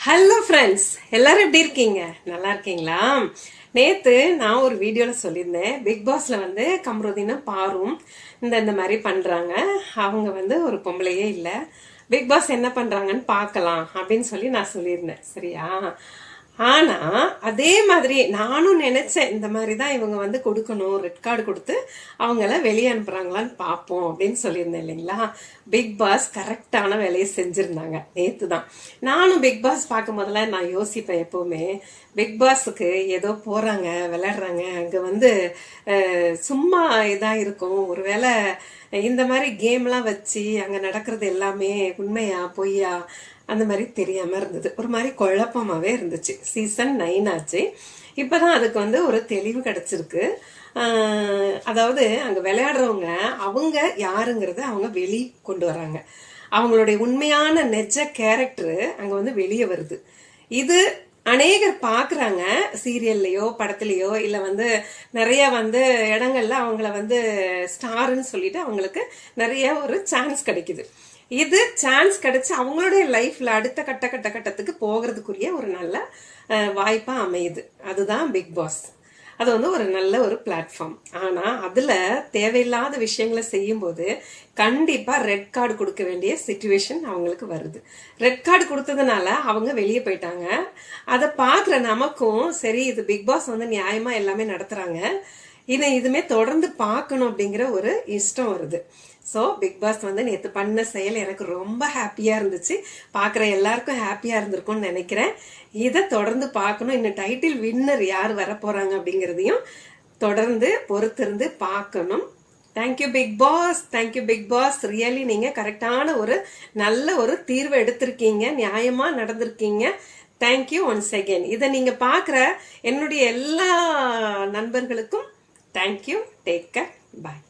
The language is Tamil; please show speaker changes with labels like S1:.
S1: ஹலோ ஃப்ரெண்ட்ஸ், எல்லாரும் எப்படி இருக்கீங்க? நல்லா இருக்கீங்களா? நேத்து நான் ஒரு வீடியோல சொல்லியிருந்தேன், பிக் பாஸ்ல வந்து கம்ருதீனும் பாரும் இந்த மாதிரி பண்றாங்க. அவங்க வந்து ஒரு பொம்பளையே இல்லை, பிக் பாஸ் என்ன பண்றாங்கன்னு பார்க்கலாம் அப்படின்னு சொல்லி நான் சொல்லியிருந்தேன். சரியா? ஆனா அதே மாதிரி நானும் நினைச்சேன், இந்த மாதிரிதான் இவங்க வந்து கொடுக்கணும், ரெட் கார்டு கொடுத்து அவங்கள வெளியே அனுப்புறாங்களான்னு பார்ப்போம் அப்படின்னு சொல்லியிருந்தேன் இல்லைங்களா? பிக் பாஸ் கரெக்டான வேலையை செஞ்சிருந்தாங்க. நேத்து தான் நானும் பிக் பாஸ் பார்க்கும் போதெல்லாம் நான் யோசிப்பேன், எப்பவுமே பிக் பாஸுக்கு ஏதோ போறாங்க, விளையாடுறாங்க, அங்க வந்து சும்மா இதா இருக்கும், ஒருவேளை இந்த மாதிரி கேம்லாம் வச்சு அங்க நடக்கிறது எல்லாமே உண்மையா பொய்யா அந்த மாதிரி தெரியாம இருந்தது. ஒரு மாதிரி குழப்பமாவே இருந்துச்சு. சீசன் 9 ஆச்சு. இப்பதான் அதுக்கு வந்து ஒரு தெளிவு கிடைச்சிருக்கு. அதாவது அங்க விளையாடுறவங்க அவங்க யாருங்கிறத அவங்க வெளியே கொண்டு வராங்க. அவங்களுடைய உண்மையான நெஜ கேரக்டர் அங்க வந்து வெளியே வருது. இது அநேகர் பாக்குறாங்க, சீரியல்லையோ படத்துலயோ இல்ல வந்து நிறைய வந்து இடங்கள்ல அவங்கள வந்து ஸ்டார்ன்னு சொல்லிட்டு அவங்களுக்கு நிறைய ஒரு சான்ஸ் கிடைக்குது. இது சான்ஸ் கிடைச்சு அவங்களுடைய லைஃப்ல அடுத்த கட்டத்துக்கு போகிறதுக்குரிய ஒரு நல்ல வாய்ப்பா அமையுது. அதுதான் பிக் பாஸ். அது வந்து ஒரு நல்ல ஒரு பிளாட்ஃபார்ம். ஆனா அதுல தேவையில்லாத விஷயங்களை செய்யும் போது கண்டிப்பா ரெட் கார்டு கொடுக்க வேண்டிய சிச்சுவேஷன் அவங்களுக்கு வருது. ரெட் கார்டு கொடுத்ததுனால அவங்க வெளியே போயிட்டாங்க. அதை பாக்குற நமக்கும் சரி, இது பிக் பாஸ் வந்து நியாயமா எல்லாமே நடத்துறாங்க, இதுமே தொடர்ந்து பார்க்கணும் அப்படிங்கிற ஒரு இஷ்டம் வருது. ஸோ பிக் பாஸ் வந்து நேற்று பண்ண செயல் எனக்கு ரொம்ப ஹாப்பியா இருந்துச்சு. பார்க்குற எல்லாருக்கும் ஹாப்பியா இருந்திருக்கும்னு நினைக்கிறேன். இதை தொடர்ந்து பார்க்கணும். இன்னும் டைட்டில் வின்னர் யார் வர போறாங்க அப்படிங்கிறதையும் தொடர்ந்து பொறுத்திருந்து பார்க்கணும். Thank you big boss, thank you big boss. Really நீங்க கரெக்டான ஒரு நல்ல ஒரு தீர்வை எடுத்திருக்கீங்க, நியாயமா நடந்திருக்கீங்க. Thank you once again. இதை நீங்க பார்க்குற என்னுடைய எல்லா நண்பர்களுக்கும் தேங்க்யூ. Take care. பாய்.